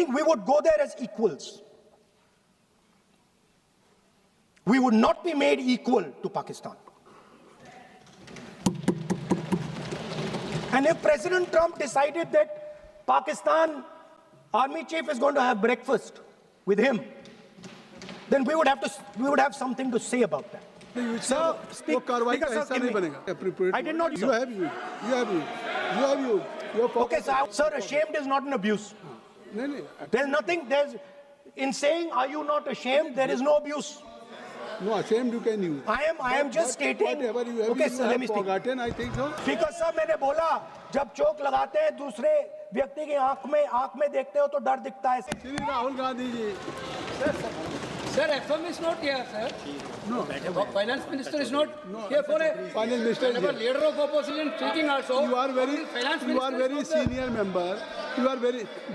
We would go there as equals. We would not be made equal to Pakistan. And if President Trump decided that Pakistan army chief is going to have breakfast with him, then we would have something to say about that. Sir, speak. I did not. You have you. Okay, sir, ashamed is not an abuse. No. In saying, are you not ashamed? There is no abuse. No, ashamed you can use. I am just stating. Whatever you have, okay, sir, let me speak. Forgotten, I think so. Speaker साहब, मैंने बोला जब चोक लगाते हैं दूसरे व्यक्ति की आंख में देखते हो तो डर दिखता है. Shri Rahul Gandhi ji. Sir, FM is not here, sir. No. Finance Minister is not here for a... Finance Minister is here. Leader of opposition speaking also. You are very senior member.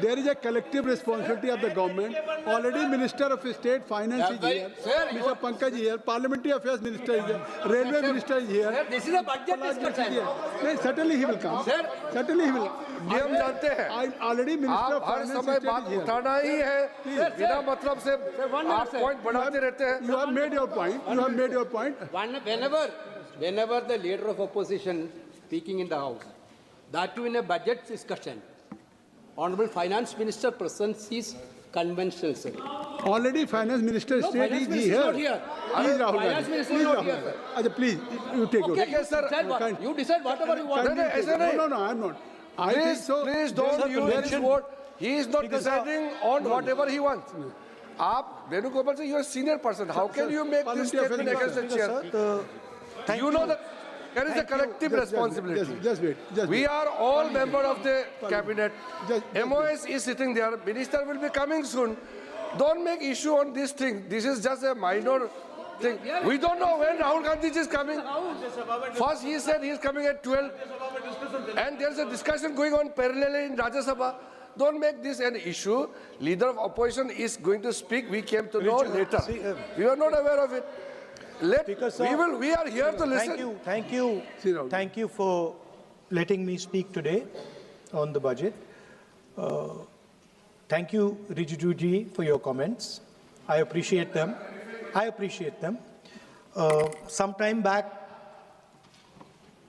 There is a collective responsibility of the government. Already Minister of State Finance is here. Sir, Mr. Pankaj is here. Parliamentary Affairs Minister is here. Railway Minister is here. Sir, this is a budget discussion. Certainly he will come. Sir, certainly he will. ये हम जानते हैं Already Minister of आप हर Finance समय बात उठाना ही है बिना मतलब से आप पॉइंट बढ़ाते रहते हैं. You have made your point. Whenever the leader of opposition speaking in the House, that too in a budget discussion, Honorable Finance Minister presents his conventional, sir. Already Finance Minister State is here. Not here. Please, Rahul Finance Minister is not here, sir. Please, you take your. Okay, sir. You decide whatever you want. No, I am not. Please don't use his word. He is not deciding on whatever he wants. आप Venugopal sir, you are a senior person. How can you make this statement against the chair? You know that there is a collective responsibility. Just wait. We are all members of the cabinet. MOS is sitting there. Minister will be coming soon. Don't make issue on this thing. This is just a minor thing. We don't know when Rahul Gandhi is coming. First he said he is coming at 12. And there is a discussion going on parallelly in Rajya Sabha. Don't make this an issue. Leader of opposition is going to speak. We came to know later. We were not aware of it. We are here to listen. Thank you for letting me speak today on the budget. Thank you, Rijiju ji, for your comments. I appreciate them. Some time back,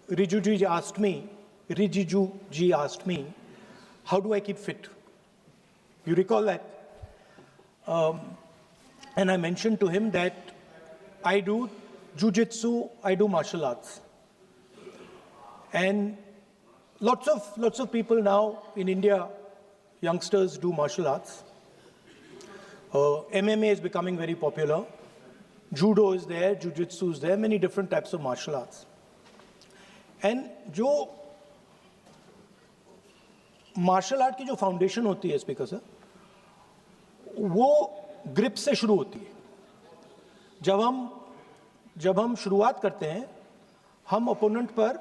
Rijiju ji asked me, how do I keep fit? You recall that? And I mentioned to him that I do jiu-jitsu, I do martial arts. And lots of people now in India, youngsters do martial arts. MMA is becoming very popular. Judo is there, jiu-jitsu is there, many different types of martial arts. And जो martial art की जो foundation होती है speaker sir, वो grip से शुरू होती है. जब हम शुरुआत करते हैं, हम ओपोनेंट पर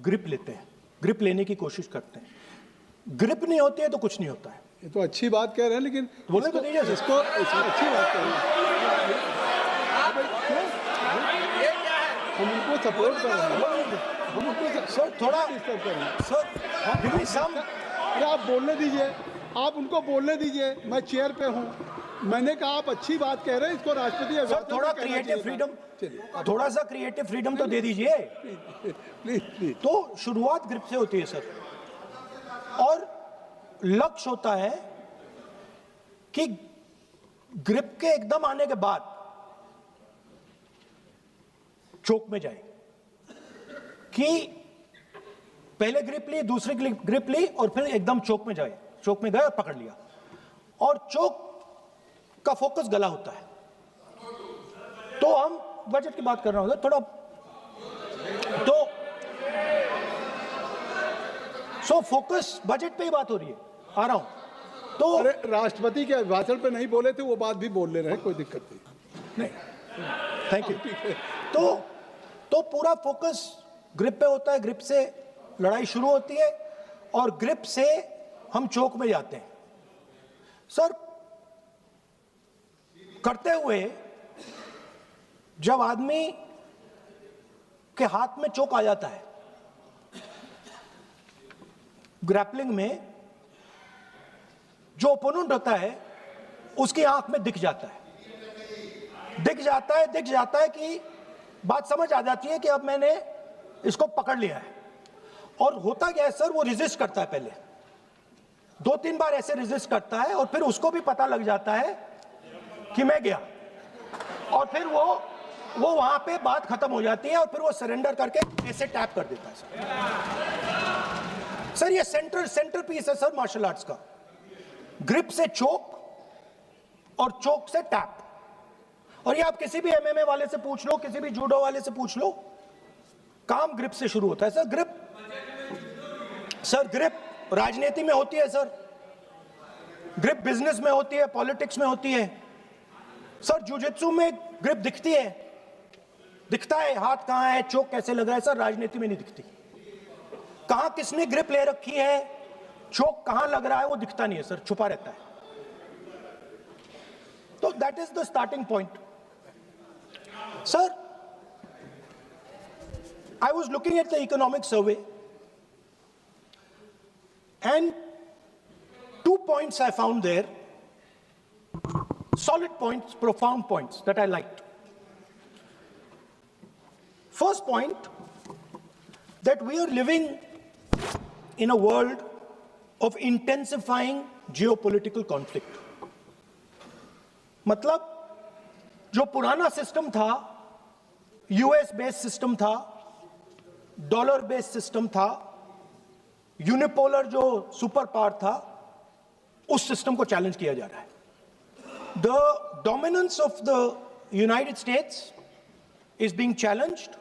ग्रिप लेते हैं, ग्रिप लेने की कोशिश करते हैं. ग्रिप नहीं होती है तो कुछ नहीं होता है. ये तो अच्छी बात कह रहे हैं, लेकिन बोलने तो नहीं है इसको अच्छी बात कह रहे हैं. हम उनको सपोर्ट कर रहे हैं. हम उनको सर थोड़ा डिस्टर्ब कर रहे हैं. सर अरे आप बोलने दीजिए, आप उनको बोलने दीजिए. मैं चेयर पे हूँ. मैंने कहा आप अच्छी बात कह रहे हैं, इसको राष्ट्रपति सर थोड़ा क्रिएटिव फ्रीडम, थोड़ा सा क्रिएटिव फ्रीडम तो दे दीजिए. प्लीज. तो शुरुआत ग्रिप से होती है सर, और लक्ष्य होता है कि ग्रिप के एकदम आने के बाद चोक में जाए, कि पहले ग्रिप ली, दूसरी ग्रिप ली, और फिर एकदम चोक में जाए. चोक में गए और पकड़ लिया. और चोक का फोकस गला होता है. तो हम बजट की बात कर रहे हैं थोड़ा, तो फोकस बजट पे ही बात हो रही है. आ रहा हूं. तो अरे राष्ट्रपति के भाषण पे नहीं बोले थे, वो बात भी बोल ले रहे हैं, कोई दिक्कत नहीं. Thank you. तो पूरा फोकस ग्रिप पे होता है. ग्रिप से लड़ाई शुरू होती है और ग्रिप से हम चोक में जाते हैं. सर करते हुए जब आदमी के हाथ में चोक आ जाता है ग्रैपलिंग में, जो ओपोनेंट होता है उसकी आंख में दिख जाता है कि बात समझ आ जाती है कि अब मैंने इसको पकड़ लिया है। और होता क्या है सर, वो रेजिस्ट करता है, पहले 2-3 बार ऐसे रेजिस्ट करता है और फिर उसको भी पता लग जाता है कि मैं गया, और फिर वो वहां पे बात खत्म हो जाती है और फिर वो सरेंडर करके ऐसे टैप कर देता है सर। ये सेंटर पीस है सर मार्शल आर्ट्स का। ग्रिप से चोक और चोक से टैप। और ये आप किसी भी एमएमए वाले से पूछ लो, किसी भी जूडो वाले से पूछ लो, काम ग्रिप से शुरू होता है सर। ग्रिप राजनीति में होती है सर, ग्रिप बिजनेस में होती है, पॉलिटिक्स में होती है सर। जुजित्सु में ग्रिप दिखता है हाथ कहां है, चोक कैसे लग रहा है सर। राजनीति में नहीं दिखती। कहां किसने ग्रिप ले रखी है, चोक कहां लग रहा है, वो दिखता नहीं है सर, छुपा रहता है। तो that is the starting point sir. I was looking at the economic survey and 2 points I found there, solid points, profound points that I liked. First point, that we are living in a world of intensifying geopolitical conflict. मतलब जो पुराना system था, US based system था, dollar based system था, unipolar जो super power था, उस system को चैलेंज किया जा रहा है। The dominance of the United states is being challenged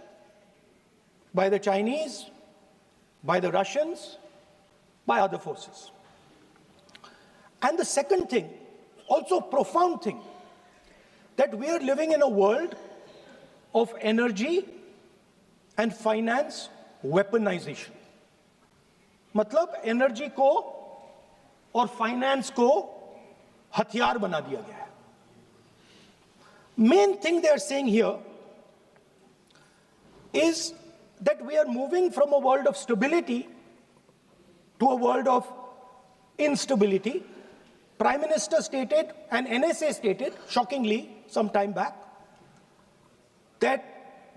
by the Chinese, by the Russians, by other forces. And the second thing, also profound thing, that we are living in a world of energy and finance weaponization. मतलब energy को और finance को हथियार बना दिया गया है. Main thing they are saying here is that we are moving from a world of stability to a world of instability. Prime Minister stated and NSA stated, shockingly, some time back, that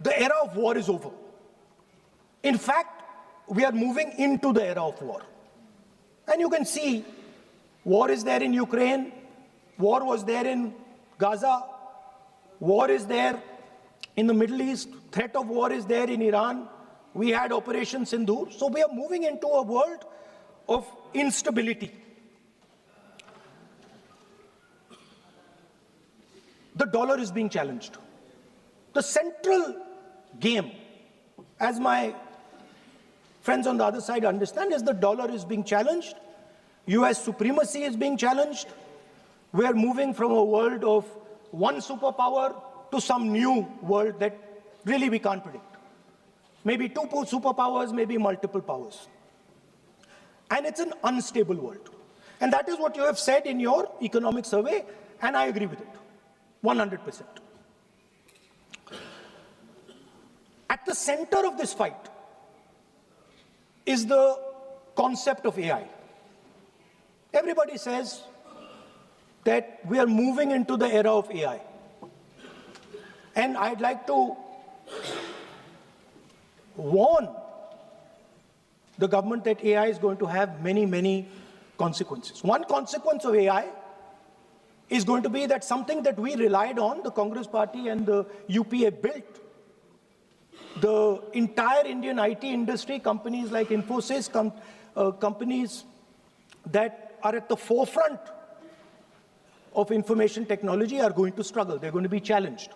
the era of war is over. In fact, we are moving into the era of war. And you can see, war is there in Ukraine, war was there in Gaza, war is there in the Middle East, threat of war is there in Iran. We had Operation Sindoor. So we are moving into a world of instability. The dollar is being challenged. The central game, as my friends on the other side understand, is the dollar is being challenged. US supremacy is being challenged. We are moving from a world of one superpower to some new world that really we can't predict. Maybe two superpowers, maybe multiple powers. And it's an unstable world. And that is what you have said in your economic survey, and I agree with it, 100%. At the center of this fight is the concept of AI. Everybody says that we are moving into the era of AI. And I'd like to warn the government that AI is going to have many, many consequences. One consequence of AI is going to be that something that we relied on, the Congress Party and the UPA built, the entire Indian IT industry, companies like Infosys, companies that are at the forefront of information technology are going to struggle. They're going to be challenged.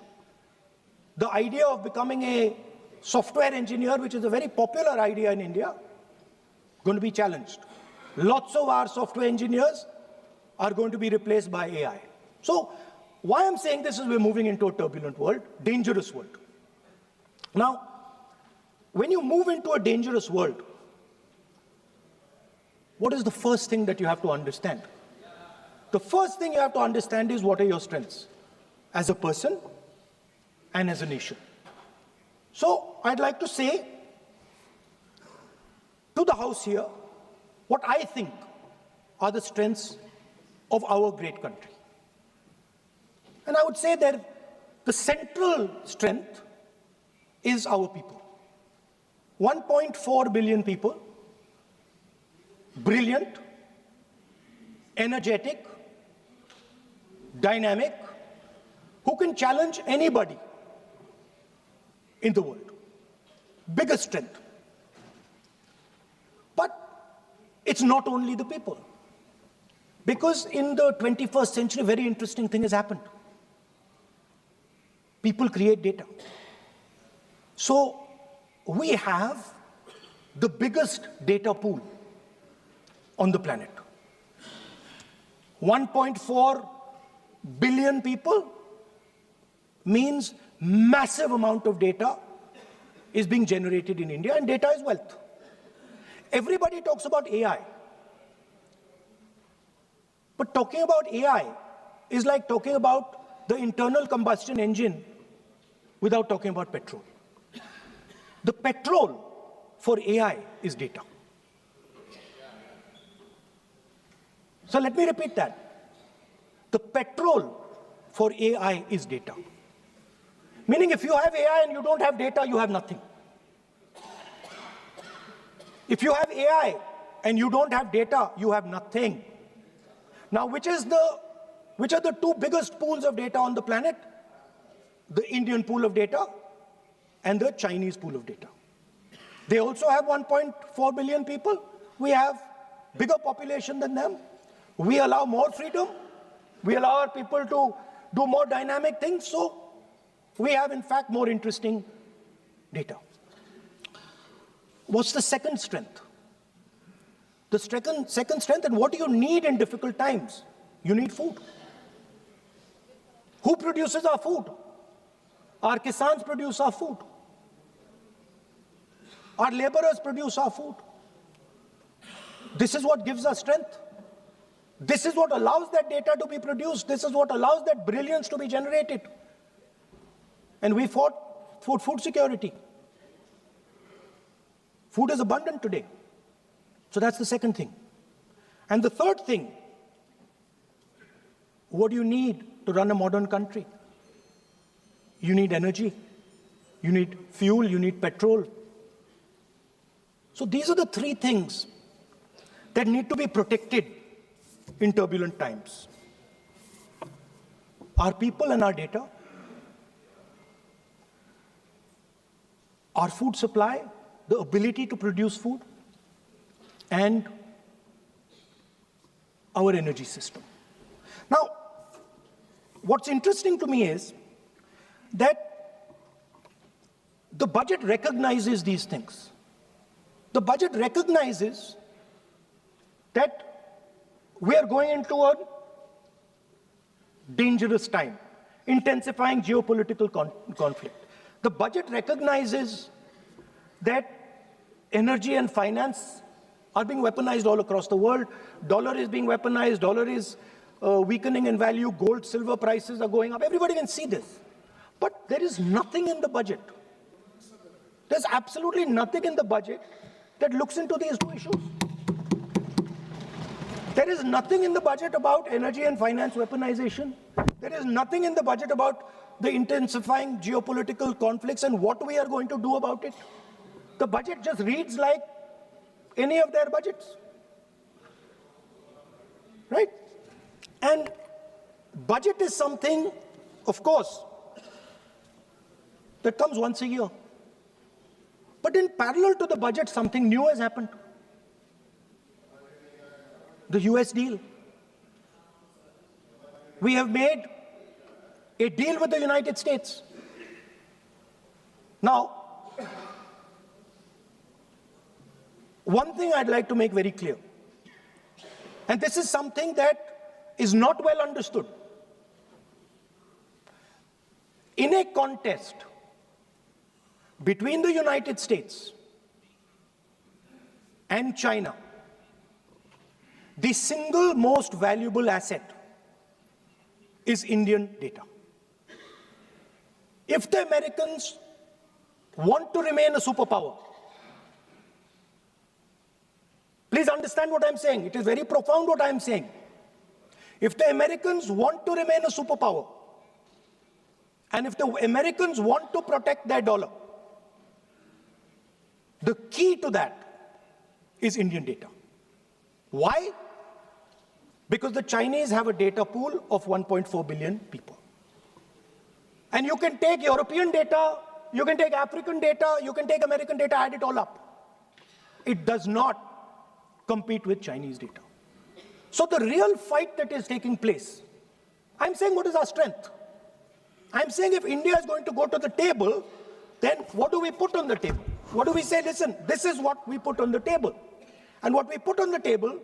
The idea of becoming a software engineer, which is a very popular idea in India, going to be challenged. Lots of our software engineers are going to be replaced by AI. So why I'm saying this is we're moving into a turbulent world, dangerous world. Now, when you move into a dangerous world, what is the first thing that you have to understand? The first thing you have to understand is what are your strengths as a person and as a nation. So I'd like to say to the House here what I think are the strengths of our great country. And I would say that the central strength is our people. 1.4 billion people, brilliant, energetic, dynamic, who can challenge anybody in the world. Biggest strength. But it's not only the people. Because in the 21st century, a very interesting thing has happened. People create data. So we have the biggest data pool on the planet. 1.4 billion people means massive amount of data is being generated in India, and data is wealth. Everybody talks about AI. But talking about AI is like talking about the internal combustion engine without talking about petrol. The petrol for AI is data. So let me repeat that. The petrol for AI is data. Meaning if you have AI and you don't have data, you have nothing. If you have AI and you don't have data, you have nothing. Now, which are the two biggest pools of data on the planet? The Indian pool of data and the Chinese pool of data. They also have 1.4 billion people. We have bigger population than them. We allow more freedom. We allow our people to do more dynamic things. So we have, in fact, more interesting data. What's the second strength? The second strength, and what do you need in difficult times? You need food. Who produces our food? Our kisans produce our food. Our laborers produce our food. This is what gives us strength. This is what allows that data to be produced. This is what allows that brilliance to be generated. And we fought for food security. Food is abundant today. So that's the second thing. And the third thing, what do you need to run a modern country? You need energy. You need fuel. You need petrol. So these are the three things that need to be protected in turbulent times. Our people and our data, our food supply, the ability to produce food, and our energy system. Now, what's interesting to me is that the budget recognizes these things. The budget recognizes that we are going into a dangerous time, intensifying geopolitical conflict. The budget recognizes that energy and finance are being weaponized all across the world. Dollar is being weaponized, dollar is weakening in value, gold, silver prices are going up. Everybody can see this. But there is nothing in the budget. There's absolutely nothing in the budget that looks into these two issues. There is nothing in the budget about energy and finance weaponization. There is nothing in the budget about the intensifying geopolitical conflicts and what we are going to do about it. The budget just reads like any of their budgets. Right? And budget is something, of course, that comes once a year. But in parallel to the budget, something new has happened. The US deal. We have made a deal with the United States. Now, one thing I'd like to make very clear, and this is something that is not well understood. In a contest between the United States and China, the single most valuable asset is Indian data. If the Americans want to remain a superpower, please understand what I'm saying. It is very profound what I'm saying. If the Americans want to remain a superpower, and if the Americans want to protect their dollar, the key to that is Indian data. Why? Because the Chinese have a data pool of 1.4 billion people. And you can take European data, you can take African data, you can take American data, add it all up. It does not compete with Chinese data. So the real fight that is taking place, I'm saying what is our strength? I'm saying if India is going to go to the table, then what do we put on the table? What do we say? Listen, this is what we put on the table. And what we put on the table,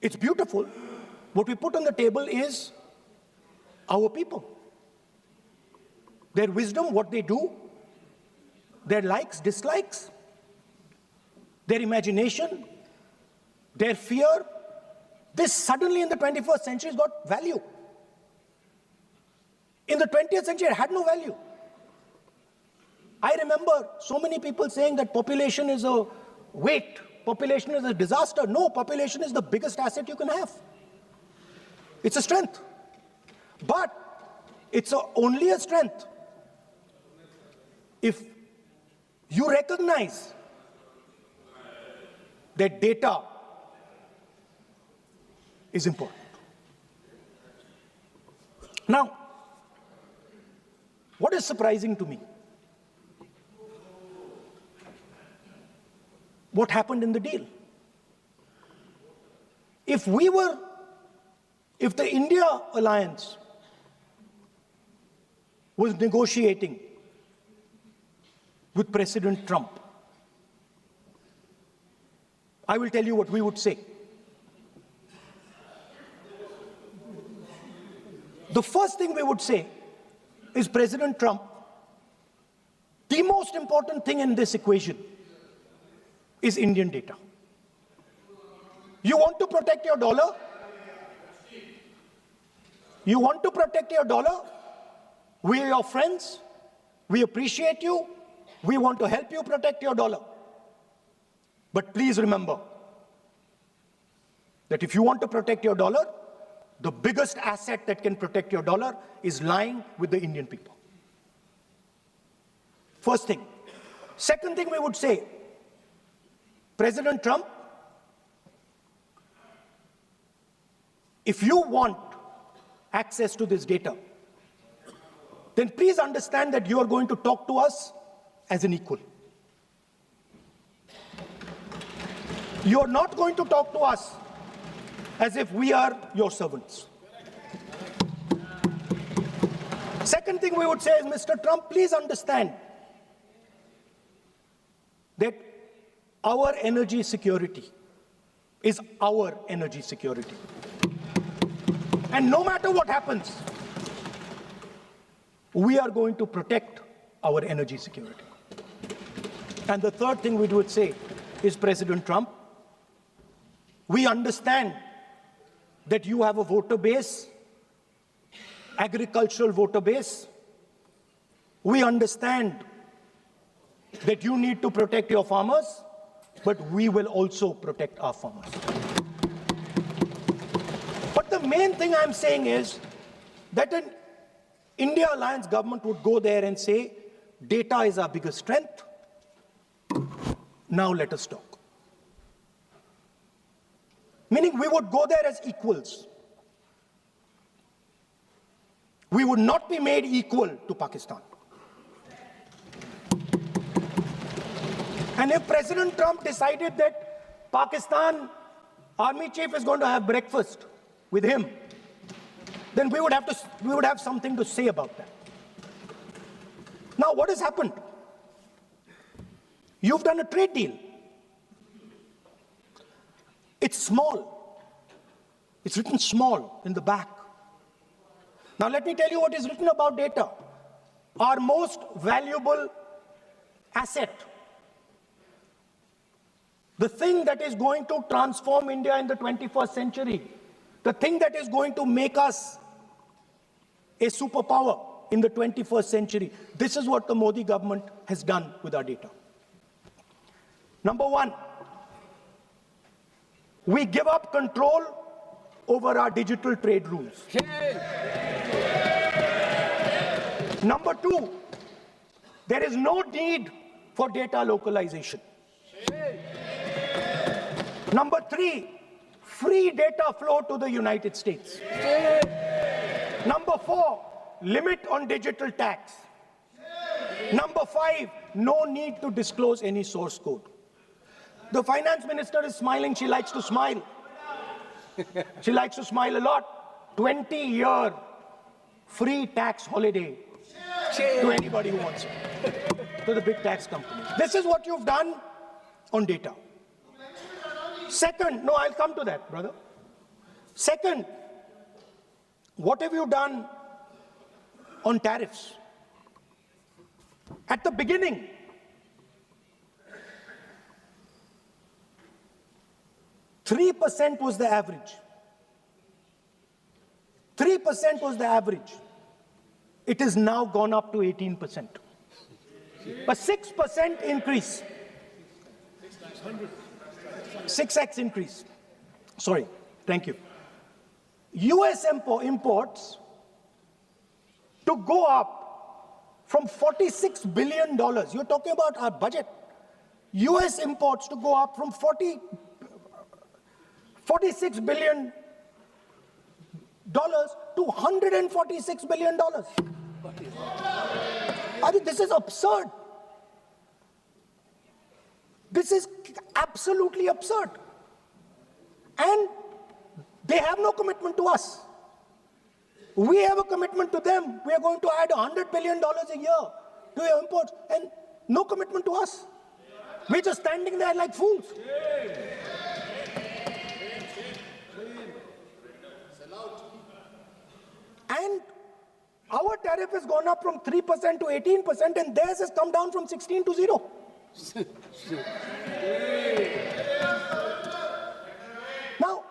it's beautiful. What we put on the table is our people. Their wisdom, what they do, their likes, dislikes, their imagination, their fear. This suddenly in the 21st century has got value. In the 20th century, it had no value. I remember so many people saying that population is a weight, population is a disaster. No, population is the biggest asset you can have. It's a strength. But it's only a strength if you recognize that data is important. Now, what is surprising to me? What happened in the deal? If the India alliance was negotiating with President Trump, I will tell you what we would say. The first thing we would say is, President Trump, the most important thing in this equation is Indian data. You want to protect your dollar? You want to protect your dollar? We are your friends. We appreciate you. We want to help you protect your dollar. But please remember that if you want to protect your dollar, the biggest asset that can protect your dollar is lying with the Indian people. First thing. Second thing we would say, President Trump, if you want access to this data, then please understand that you are going to talk to us as an equal. You are not going to talk to us as if we are your servants. Second thing we would say is, Mr. Trump, please understand that our energy security is our energy security. And no matter what happens, we are going to protect our energy security. And the third thing we would say is, President Trump, we understand that you have a voter base, agricultural voter base. We understand that you need to protect your farmers, but we will also protect our farmers. But the main thing I'm saying is that an India Alliance government would go there and say, data is our biggest strength. Now let us talk. Meaning we would go there as equals. We would not be made equal to Pakistan. And if President Trump decided that Pakistan army chief is going to have breakfast with him, then we would have something to say about that. Now, what has happened? You've done a trade deal. It's small. It's written small in the back. Now, let me tell you what is written about data. Our most valuable asset. The thing that is going to transform India in the 21st century. The thing that is going to make us a superpower in the 21st century. This is what the Modi government has done with our data. Number one, we give up control over our digital trade rules. Number two, there is no need for data localization. Number three, free data flow to the United States. Number four, limit on digital tax. Number five, no need to disclose any source code. The finance minister is smiling. She likes to smile. She likes to smile a lot. 20-year free tax holiday to anybody who wants it, to the big tax companies. This is what you've done on data. Second, no, I'll come to that, brother. Second, what have you done on tariffs? At the beginning, %3 was the average. 3% was the average. It has now gone up to 18%. A 6% increase. 6x increase. Sorry, thank you. US imports to go up from $46 billion, you're talking about our budget, US imports to go up from $46 billion to $146 billion. I mean, this is absurd. This is absolutely absurd. And they have no commitment to us. We have a commitment to them. We are going to add $100 billion a year to your imports, and no commitment to us. We're just standing there like fools. And our tariff has gone up from 3% to 18%, and theirs has come down from 16 to 0. Now,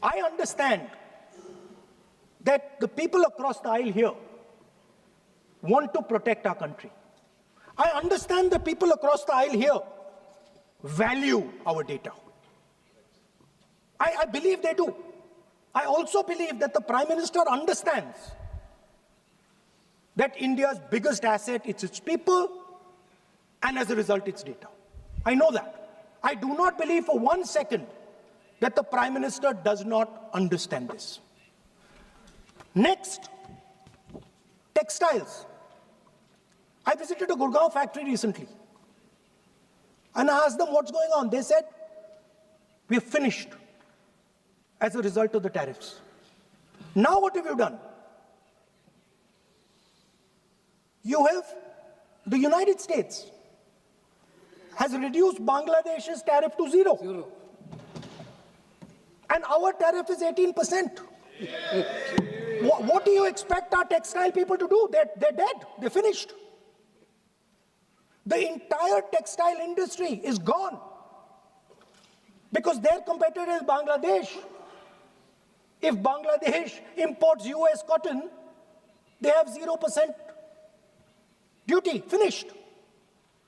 I understand that the people across the aisle here want to protect our country. I understand the people across the aisle here value our data. I believe they do. I also believe that the Prime Minister understands that India's biggest asset is its people, and as a result, its data. I know that. I do not believe for 1 second that the Prime Minister does not understand this. Next, textiles. I visited a Gurgaon factory recently, and I asked them what's going on. They said, we are finished as a result of the tariffs. Now what have you done? You have, the United States has reduced Bangladesh's tariff to 0. And our tariff is 18%. What do you expect our textile people to do? They're dead. They're finished. The entire textile industry is gone because their competitor is Bangladesh. If Bangladesh imports US cotton, they have 0% duty. Finished.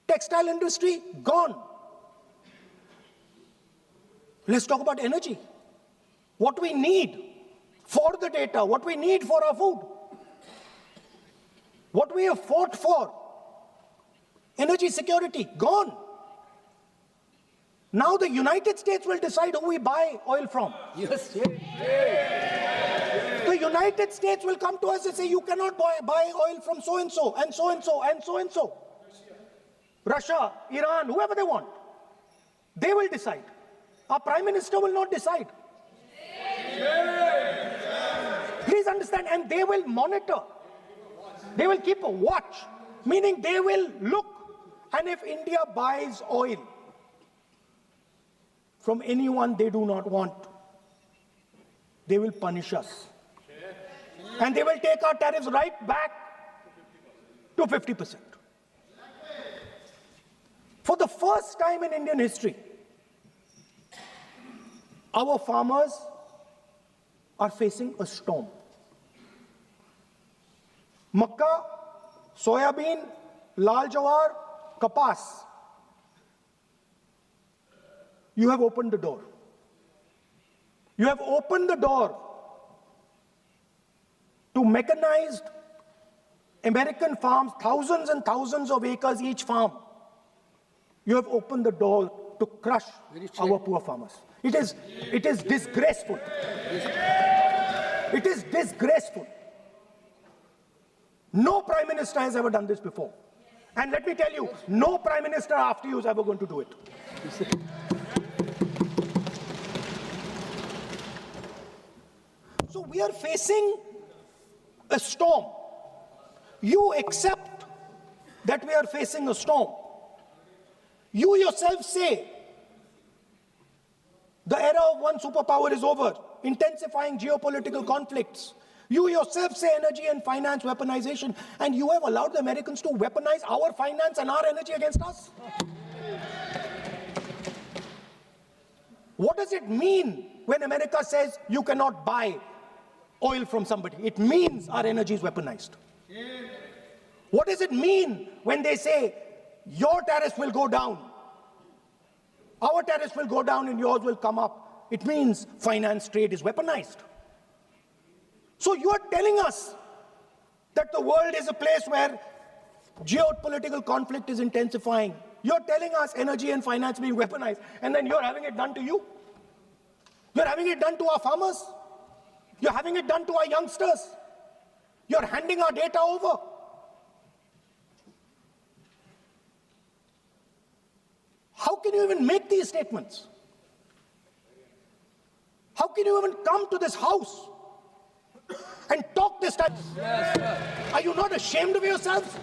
Textile industry gone. Let's talk about energy. What we need for the data, what we need for our food, what we have fought for, energy security, gone. Now the United States will decide who we buy oil from. Yes. The United States will come to us and say, you cannot buy oil from so-and-so, and so-and-so, and so-and-so. Russia, Iran, whoever they want. They will decide. Our Prime Minister will not decide. Please understand, and they will monitor. They will keep a watch, meaning they will look, and if India buys oil from anyone they do not want, they will punish us. And they will take our tariffs right back to 50%. For the first time in Indian history, our farmers are facing a storm. Makkah, soybean, lal jawar, kapas. You have opened the door. You have opened the door to mechanized American farms, thousands and thousands of acres each farm. You have opened the door to crush our poor farmers. It is disgraceful. It is disgraceful. No Prime Minister has ever done this before. And let me tell you, no Prime Minister after you is ever going to do it. So we are facing a storm. You accept that we are facing a storm. You yourself say the era of one superpower is over, intensifying geopolitical conflicts. You yourself say energy and finance weaponization, and you have allowed the Americans to weaponize our finance and our energy against us. What does it mean when America says you cannot buy oil from somebody? It means our energy is weaponized. What does it mean when they say your tariffs will go down, our tariffs will go down and yours will come up? It means finance trade is weaponized. So you are telling us that the world is a place where geopolitical conflict is intensifying. You're telling us energy and finance being weaponized, and then you're having it done to you. You're having it done to our farmers. You're having it done to our youngsters. You're handing our data over. How can you even make these statements? How can you even come to this house and talk this type? Yes, sir. Are you not ashamed of yourselves?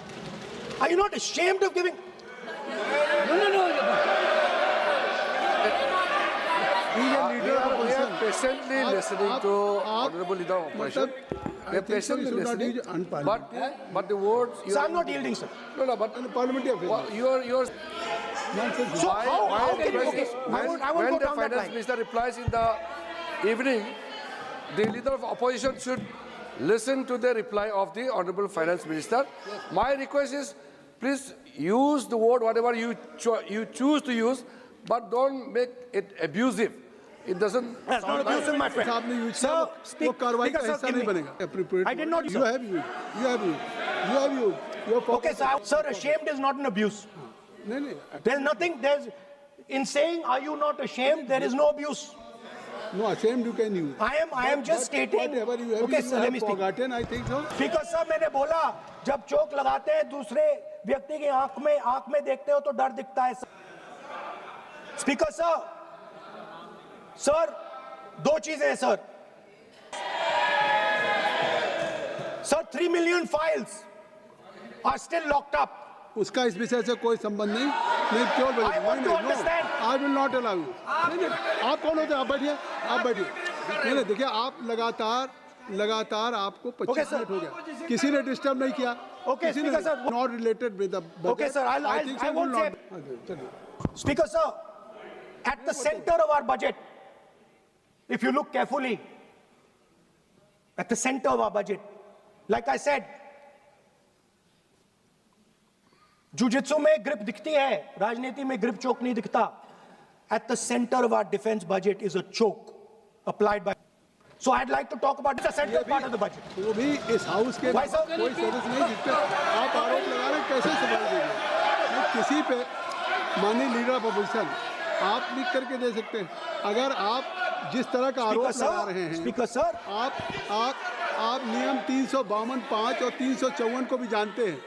Are you not ashamed of giving? No. We are patiently listening to Honorable Leader of Opposition. We are patiently listening, but the words... So I'm not yielding, sir. No, but your So how can you... Okay, I won't when go the down that finance line. minister replies in the evening, the leader of opposition should listen to the reply of the honorable finance minister. Yes. My request is, please use the word whatever you choose to use, but don't make it abusive. It doesn't. That's not abusing, my friend. Sir, speak. कार्रवाई का Speaker, हिस्सा sir, नहीं give me. बनेगा. Appropriate. I did not use You it. have used. You have used. You have used. Your Okay, sir, ashamed is not an abuse. नहीं. There's nothing, in saying, are you not ashamed, there is no abuse. No, ashamed you can use. I am just stating. Whatever you have, Okay, you sir, have let me speak. forgotten, I think so. Speaker साहब, मैंने बोला जब चोक लगाते हैं दूसरे व्यक्ति की आंख में देखते हो तो डर दिखता है। स्पीकर साहब, सर, दो चीजें हैं sir. Sir, 3 million files are still locked up. उसका इस विषय से कोई संबंध नहीं. नहीं क्यों बोल? I want to understand. I will not allow you. नहीं, आप कौन होते हैं? आप बैठिए. आप बैठिए. नहीं, देखिए आप लगातार आपको 25 मिनट हो गया. किसी ने डिस्टर्ब नहीं किया. Okay, Speaker sir. Not related with the budget. Okay, sir. I won't say. Speaker sir, at the center of our budget, if you look carefully, at the center of our budget, like I said, jujitsu में grip दिखती है, राजनीति में grip choke नहीं दिखता. At the center of our defense budget is a choke applied by. So I'd like to talk about the central part of the budget. वो भी इस हाउस के Why, sir? कोई सर्विस नहीं जिस पे आप आरोप लगा रहे हैं, कैसे सवाल देंगे? किसी पे माननीय लीडर ऑफ अपोजिशन आप लिख करके दे सकते हैं. अगर आप जिस तरह का आरोप लगा रहे हैं, स्पीकर सर, आप नियम 352(5) और 354 को भी जानते हैं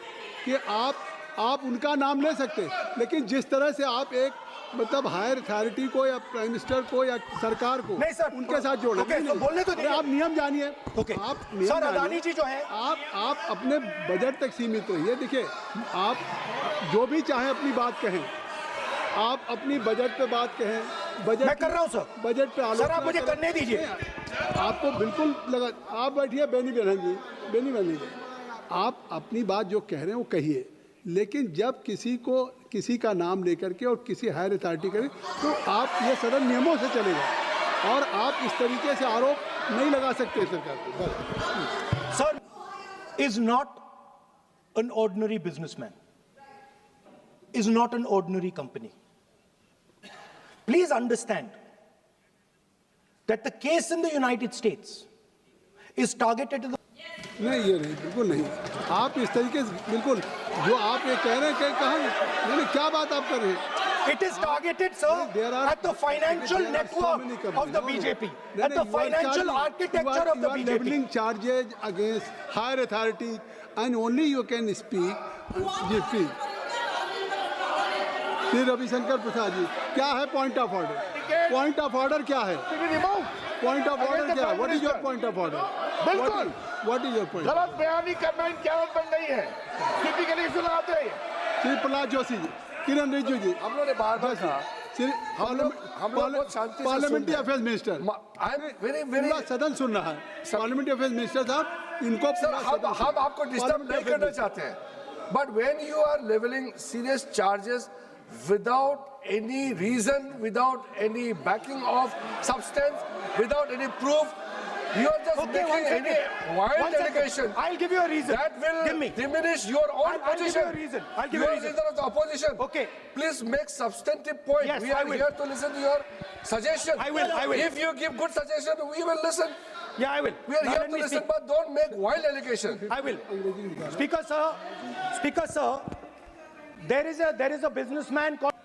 कि आप उनका नाम ले सकते हैं, लेकिन जिस तरह से आप एक मतलब हायर अथॉरिटी को या प्राइम मिनिस्टर को या सरकार को नहीं सर, उनके साथ जोड़ना. ओके, तो बोलने तो दीजिए. आप नियम जानिए. ओके, आप नियम सर, जानिए. अदानी जी जो है, आप अपने बजट तक सीमित रहिए. देखिए, आप जो भी चाहें अपनी बात कहें, आप अपनी बजट पे बात कहें. बजट मैं कर रहा हूं सर. बजट पे आलोचना सर, आप मुझे करने दीजिए. आपको बिल्कुल लगा. आप बैठिए बेनी बहन जी, आप अपनी बात जो कह रहे हैं वो कहिए, लेकिन जब किसी का नाम लेकर के और किसी हायर अथॉरिटी करें तो आप ये सदन नियमों से चलेगा और आप इस तरीके से आरोप नहीं लगा सकते सरकार को. Sir is not an ordinary businessman, is not an ordinary company. Please understand, that the case in the United States is targeted to the... नहीं, ये नहीं, बिल्कुल नहीं। आप इस तरीके से बिल्कुल जो आप ये कह रहे हैं कि कहाँ नहीं, क्या बात आप कर रहे हैं? It is targeted, sir, at the financial network of the BJP, at the financial architecture of the BJP. You are leveling charges against higher authorities, and only you can speak. Ji, please. Shri Ravishankar Prasad ji, क्या है point of order? Point of order क्या है? Point of order क्या है? What is your point of order? बिल्कुल, what is your point? गलत बयानी करना इनकी आदत बन गई है, टिपिकली सुनाते हैं। श्री प्रहलाद जोशी जी, किरण रिजिजू जी, हम लोगों ने बार-बार कहा, श्री हम लोग बहुत शांति से पार्लियामेंट्री सुन रहे हैं। Affairs minister, I am very पूरा सदन सुन रहा है। पार्लियामेंट्री अफेयर्स मिनिस्टर साहब, इनको सर, पूरा सदन हम आपको डिस्टर्ब नहीं करना चाहते हैं, but when you are levelling serious charges without any reason, without any backing of substance, without any proof, you are just Okay, one making any second. wild One second. allegation. I'll give you a reason. That will Give me. diminish your own I'll give you position. a reason. I'll give you you a are reason. leader of the opposition. Okay. Please make substantive point. Yes, We I are will. here to listen to your suggestion. I will, I will. If you give good suggestion, we will listen. Yeah, I will. We are Now here let to me listen, speak. but don't make wild allegation. I will. Speaker, sir, there is a businessman called...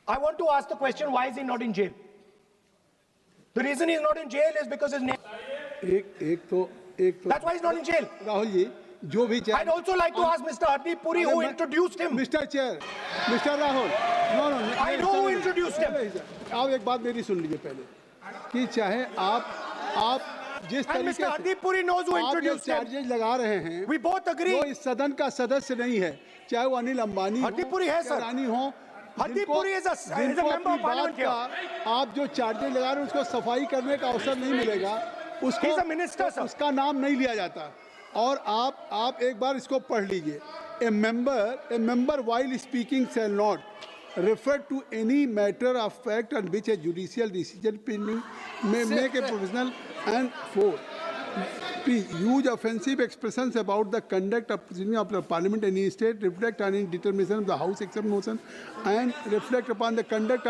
I want to ask the question, why is he not in jail? The reason he's not in jail is because his name... एक तो That's why he's not in jail. Rahul ji, जो भी चाहे, I'd also like to ask Mr. Hardeep Puri who introduced him. Mister chair, mister Rahul, no I know who introduced him. आप एक बात मेरी सुन लीजिए पहले, कि चाहे आप जिस And तरीके Mr. से Hardeep Puri knows who आप ये introduced him. चार्जेज लगा रहे हैं, We both agree. वो इस सदन का सदस्य नहीं है, चाहे वो अनिल अंबानी हरदीप पुरी है, सर। रानी हो, हरदीप जिनको- पुरी is a जिनको member of अपनी parliament बात का आप जो चार्जेज लगा रहे हैं उसको सफाई करने का अवसर नहीं मिलेगा, उसको He's a minister, sir. उसका नाम नहीं लिया जाता। और आप एक बार इसको पढ़ लीजिए, a member while speaking shall not refer to any matter of fact on which a judicial decision pending may make a provisional and for use offensive expressions about the conduct of the parliament in any state, reflect on any determination of the house except motion, and reflect upon the conduct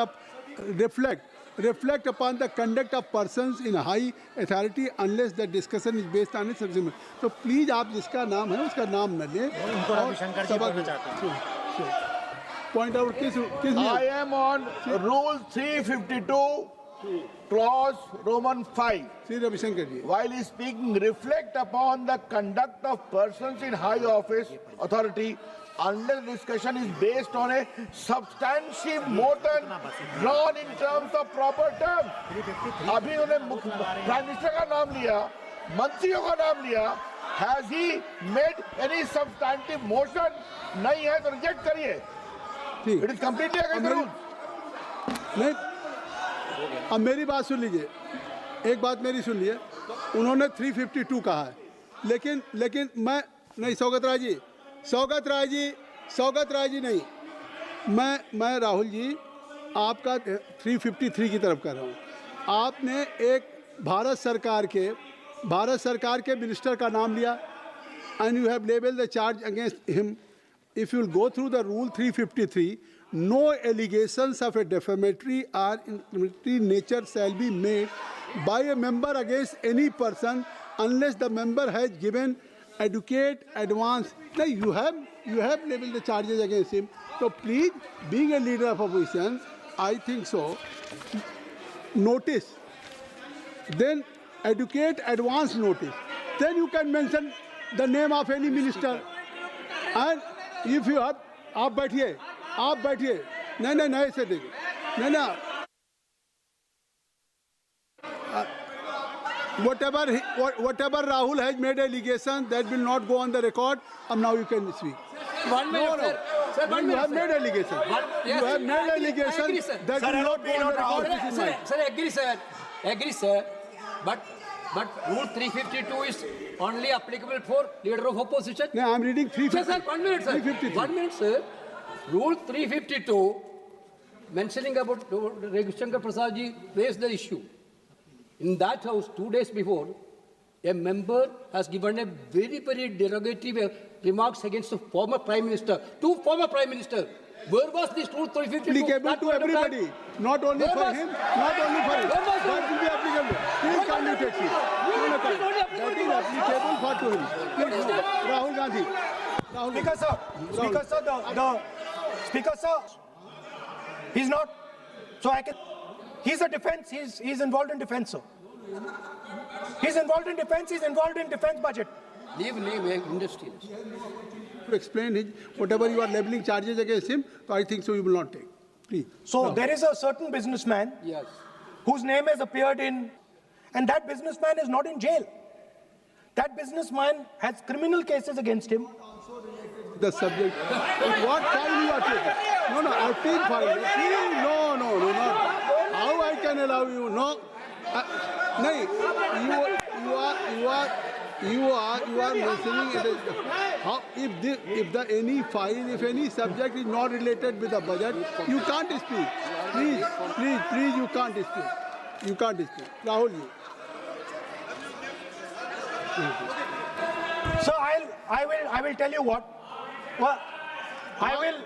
of persons in high authority unless the discussion is based on its substance. तो please आप जिसका नाम है उसका नाम न लें। Point out किस I am on Rule 352, Clause Roman 5. Shri Ravishankar ji, While speaking, reflect upon the conduct of persons in high office, authority, unless discussion is based on a substantive motion drawn in terms of proper terms. अभी उन्होंने prime minister का नाम लिया, मंत्रियों का नाम लिया. Has he made any substantive motion? नहीं है तो रिजेक्ट करिए. ठीक। It is completely against the rules. नहीं, अब मेरी बात सुन लीजिए, एक बात मेरी सुन लीजिए, उन्होंने 352 कहा है, लेकिन मैं नहीं, सौगत राय जी नहीं, मैं राहुल जी आपका 353 की तरफ कर रहा हूँ। आपने एक भारत सरकार के मिनिस्टर का नाम लिया, and you have labeled the charge against him. If you will go through the rule 353, no allegations of a defamatory or incriminatory nature shall be made by a member against any person unless the member has given adequate advance. Now you have labeled the charges against him. So please, being a leader of opposition, I think so. Notice, then adequate advance notice. Then you can mention the name of any minister. And if you have, आप बैठिए, नहीं ऐसे देखिए, नहीं whatever Rahul has made allegation that will not go on the record, and now you can speak. 1 minute, sir. Sir, 1 You minute, have sir. made allegation. Yes, You have I made agree, allegation sir. that Sir, will not go on the record. This is mine. Sir, agree, sir. But Rule 352 is only applicable for leader of opposition. No, I am reading 350. Sir, 1 minute, sir. 353. 1 minute, sir. Rule 352, mentioning about Ravishankar Prasad ji raised the issue. In that house, 2 days before, a member has given a very, very derogatory remarks against the former Prime Minister, two former Prime Ministers. Where was this Rule 352? Applicable That to point of time? everybody, not only Where for was- him, not only for him. Where was That will be applicable. Please kindly take it. It is only That is applicable for to him. Please, no. Rahul Gandhi. Rahul Speaker sir, Speaker sir, the Speaker sir, he's not. So I can. He's a defense. He's involved in defense, sir. He's involved in defense. He's involved in defense budget. Leave industry. to explain his, whatever you are leveling charges against him, so I think so you will not take. Please. So there is a certain businessman Yes. whose name has appeared in, and that businessman is not in jail. That businessman has criminal cases against him. The subject. What file you are taking? No, no, I think file. Please, no, not. How I can allow you? No. No, you are mentioning it. How if any subject is not related with the budget, you can't speak. Please, you can't speak. You can't speak. Rahul, you. So I will tell you what. Well, I will.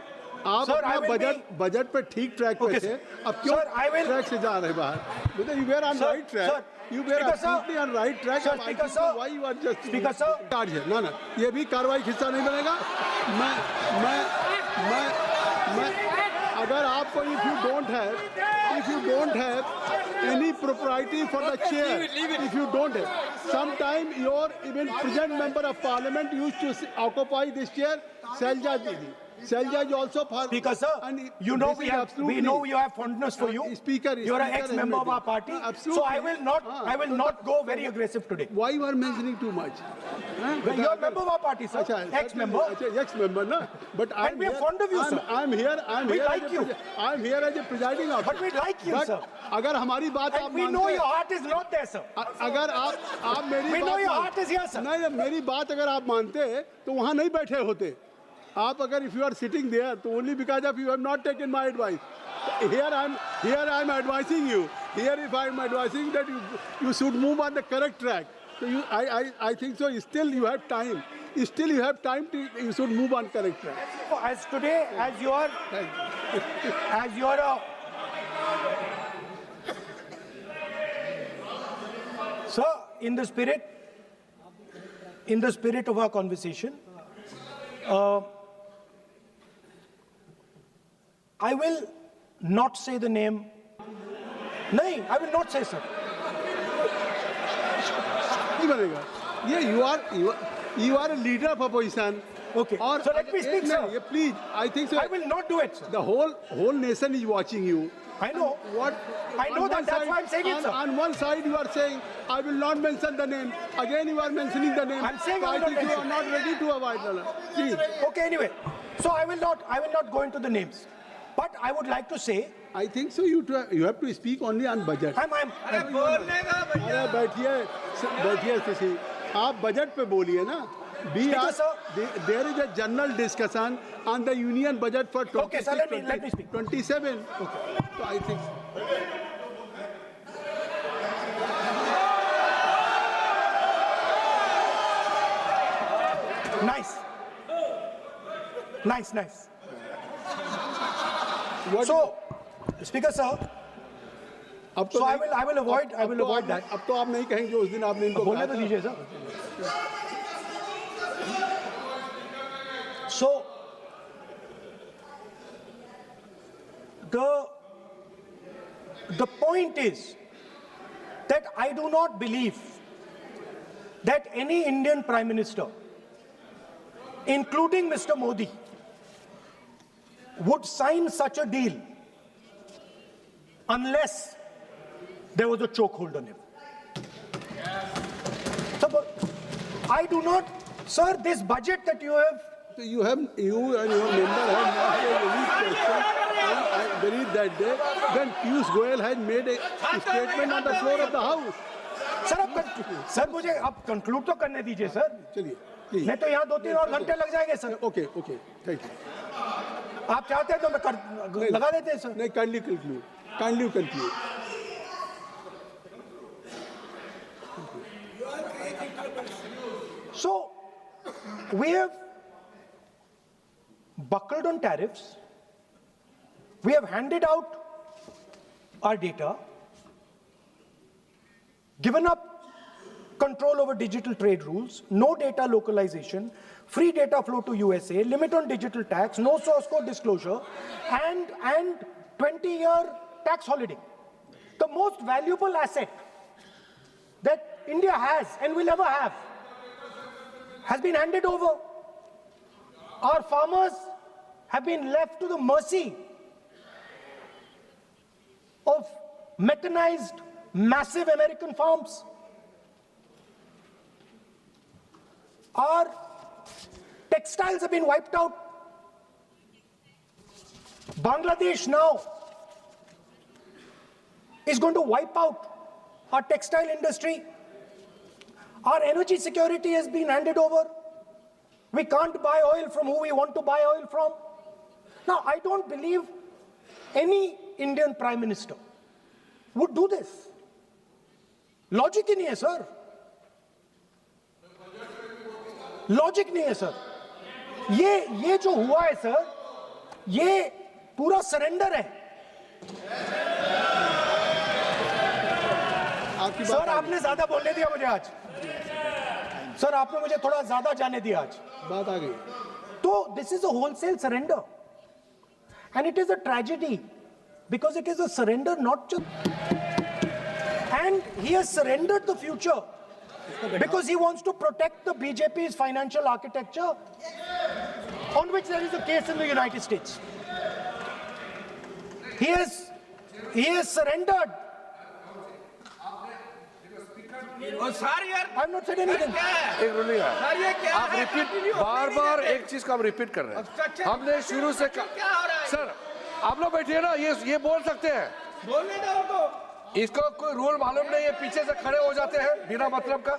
आप Sir, I अपना will budget पे ठीक track पे Okay, थे sir. अब क्यों Sir, I will- track से जा रहे बाहर मतलब you were on Sir, right track sir. you were Speaker, sir. absolutely on right track Sir, अब I Speaker, think sir. why you are just Speaker, sir. charge है ना ये भी कार्रवाई हिस्सा नहीं बनेगा मैं अगर आपको if you don't have any propriety for the chair if you don't have sometime your even present member of parliament used to occupy this chair Selja Didi Selja is also for Speaker, sir, and you know this is we absolutely know you have fondness for you. Speaker, you are an Speaker ex-member of has our party. made it. Absolutely. So I will not go very aggressive today. why you are mentioning too much Well, you are a member of our party, sir. अच्छा, Ex-member. अच्छा, ex-member ना but And we are fond of you, sir. I'm here We like you. I'm here as a presiding officer But we like you, But sir. अगर हमारी बात आप And we मानते know हैं- your heart is not there, sir. अगर आप मेरी We know बात your मान- heart is here, sir. नहीं मेरी बात अगर आप मानते तो वहाँ नहीं बैठे होते आप अगर if you are sitting there तो only because of you have not taken my advice here I'm advising you here if I'm advising that you should move on the correct track so I think so still you have time to you should move on correct track As today, as you are a sir, in the spirit of our conversation, I will not say the name. No, I will not say, sir. नहीं बनेगा ये you are a leader of opposition Okay. और So let me speak, sir. ये please I think so I will not do it, sir. the whole nation is watching you I know. What? I know on that, one that's side- why I'm saying it, sir. On one side you are saying, I will not mention the name. Again you are mentioning the name. I'm saying so I will not think you are mention. not ready to avoid the Please. Okay, anyway. So I will not go into the names. But I would like to say, I think so you have to speak only on budget. I'm अरे बैठिए किसी आप budget पे बोलिए ना Speaker, sir. There is a general discussion on the union budget for 26, Okay, sir, let me speak. 27. Okay. So I think nice. what So, Speaker, sir, अब तो so I नहीं- will avoid that. अब तो आप नहीं कहेंगे उस दिन आपने इनको बोलने कहा तो था। दीजिए, sir. So, the point is that I do not believe that any Indian Prime Minister, including Mr. Modi, would sign such a deal unless there was a chokehold on him. So, but I do not, sir, this budget that you have. So you and your member have not made any question and I believe that day when Piyush Goyal had made a statement on the floor of the house. Sir मुझे अब conclude तो करने दीजिए sir चलिए please. नहीं तो यहाँ 2-3 और घंटे लग जाएंगे सर Okay, thank you. आप चाहते हैं तो मैं लगा देते हैं sir No, kindly conclude. So we have buckled on tariffs We have handed out our data, given up control over digital trade rules, no data localization, free data flow to USA, limit on digital tax, no source code disclosure, and 20-year tax holiday. The most valuable asset that India has and will ever have has been handed over. Our farmers have been left to the mercy of mechanized, massive American farms. Our textiles have been wiped out. Bangladesh now is going to wipe out our textile industry. Our energy security has been handed over. We can't buy oil from who we want to buy oil from. Now, I don't believe any Indian Prime Minister would do this. Logic ही नहीं है sir. Logic नहीं है sir. ये जो हुआ है sir, ये पूरा सरेंडर है. सर आपने ज्यादा बोलने दिया मुझे आज. सर आपने मुझे थोड़ा ज्यादा जाने दिया आज. बात आ गई. तो this is a wholesale surrender, and it is a tragedy because it is a surrender not just, and he has surrendered the future because he wants to protect the BJP's financial architecture, on which there is a case in the United States. He has surrendered. Sir यार I'm not saying anything. एक minute यार, sir ये क्या आप है? Repeat बार एक चीज का हम रिपीट कर रहे हैं. हमने शुरू से क्या हो रहा है? सर आप लोग बैठिए ना, ये बोल सकते हैं. बोलने दो उनको. इसको कोई रूल मालूम नहीं है, पीछे से खड़े हो जाते हैं बिना मतलब का.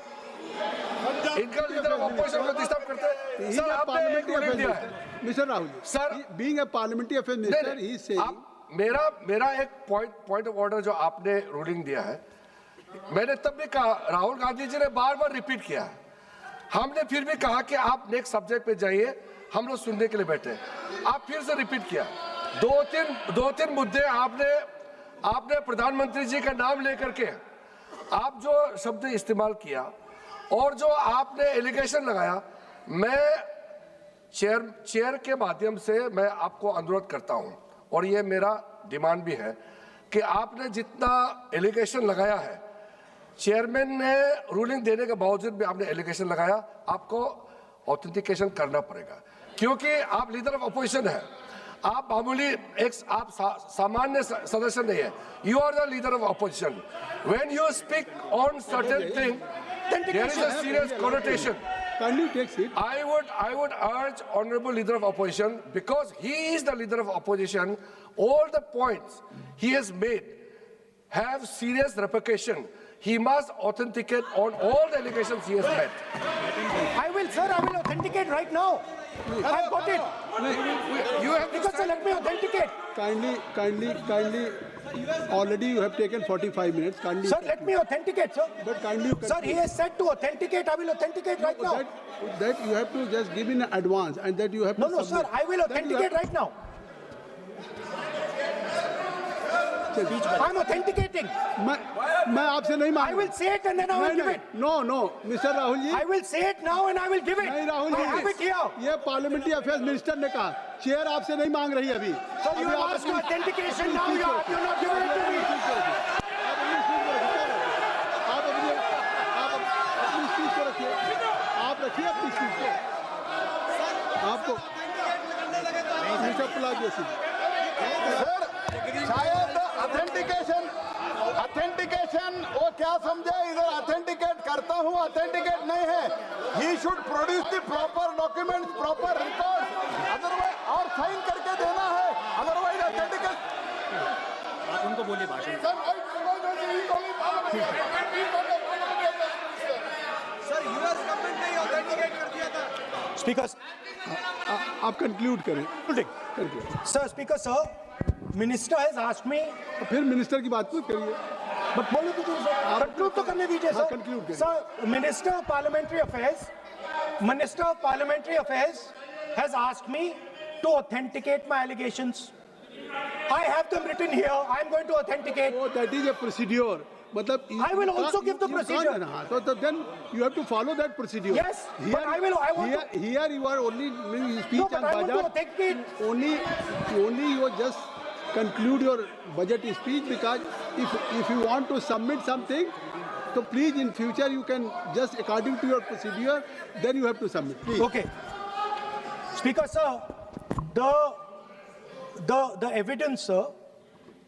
इनका लीडर ऑपोजिशन को डिस्टर्ब करते हैं. सर आपने एक रूलिंग दिया है. Mister Rahul sir, being a parliamentary affair minister, he is saying, मेरा एक पॉइंट ऑफ ऑर्डर जो आपने रूलिंग दिया है, मैंने तब भी कहा, राहुल गांधी जी ने बार रिपीट किया. हमने फिर भी कहा कि आप नेक्स्ट सब्जेक्ट पे जाइए, हम लोग सुनने के लिए बैठे. आप फिर से रिपीट किया. दो तीन मुद्दे आपने प्रधानमंत्री जी का नाम लेकर के आप जो शब्द इस्तेमाल किया और जो आपने एलिगेशन लगाया, मैं चेयर के माध्यम से मैं आपको अनुरोध करता हूं, और ये मेरा डिमांड भी है कि आपने जितना एलिगेशन लगाया है, चेयरमैन ने रूलिंग देने के बावजूद भी आपने एलिगेशन लगाया, आपको ऑथेंटिकेशन करना पड़ेगा, क्योंकि आप लीडर ऑफ अपोजिशन है. आप मामूली आप सामान्य सदस्य नहीं है. You are the leader of opposition. When you speak on certain thing, there is a serious connotation. kindly take seat. I would urge honorable leader of opposition, because he is the leader of opposition, all the points he has made have serious repercussion. He must authenticate on all the allegations he has made. I will authenticate right now. I've got it. You have to Because sir, let me authenticate. Kindly, already you have taken 45 minutes. Kindly, Sir, let me authenticate, sir. but kindly you Sir, he has said to authenticate. I will authenticate right now. that you have to just give in advance, and that you have No, to no, sir. submit. I will That you authenticate have- right now. I'm authenticating. मैं आपसे नहीं मांग I will say it and then I will give it. No mister Rahul ji, I will say it now and I will give it. नहीं Rahul I have it ji, here. ये पार्लियामेंटी affairs minister ने कहा, chair आपसे नहीं मांग रही अभी. So you have asked for authentication now. You're not giving it to me. आप अपनी स्पीच को रखिए. आप रखिए अपनी स्पीच को. आपको मिस्टर प्लाजी शायद ऑथेंटिकेशन वो क्या समझे, इधर ऑथेंटिकेट करता हूँ, ऑथेंटिकेट नहीं है. He should produce the proper document, proper record, otherwise और साइन करके देना है, अदरवाइज ऑथेंटिकेट. आप उनको बोलिए भाषण. सर यूएस गवर्नमेंट ने ऑथेंटिकेट कर दिया था. Speaker, आप कंक्लूड करें. sir, Speaker, sir, Minister has asked me. फिर मिनिस्टर की बात मत करिए. But बोलो तो conclude तो करने दीजिए, हाँ, sir. conclude करिए. Sir, Minister of Parliamentary Affairs has asked me to authenticate my allegations. I have them written here. I am going to authenticate. Oh, that is a procedure. मतलब I will also give the you can't- procedure. हाँ, तो then you have to follow that procedure. Yes, but I want to- Here you are only speech No, on but I want to budget. authenticate. Only you just conclude your budget speech, because if you want to submit something, so please in future you can just according to your procedure, then you have to submit. Please. Okay. Speaker, sir, the evidence, sir,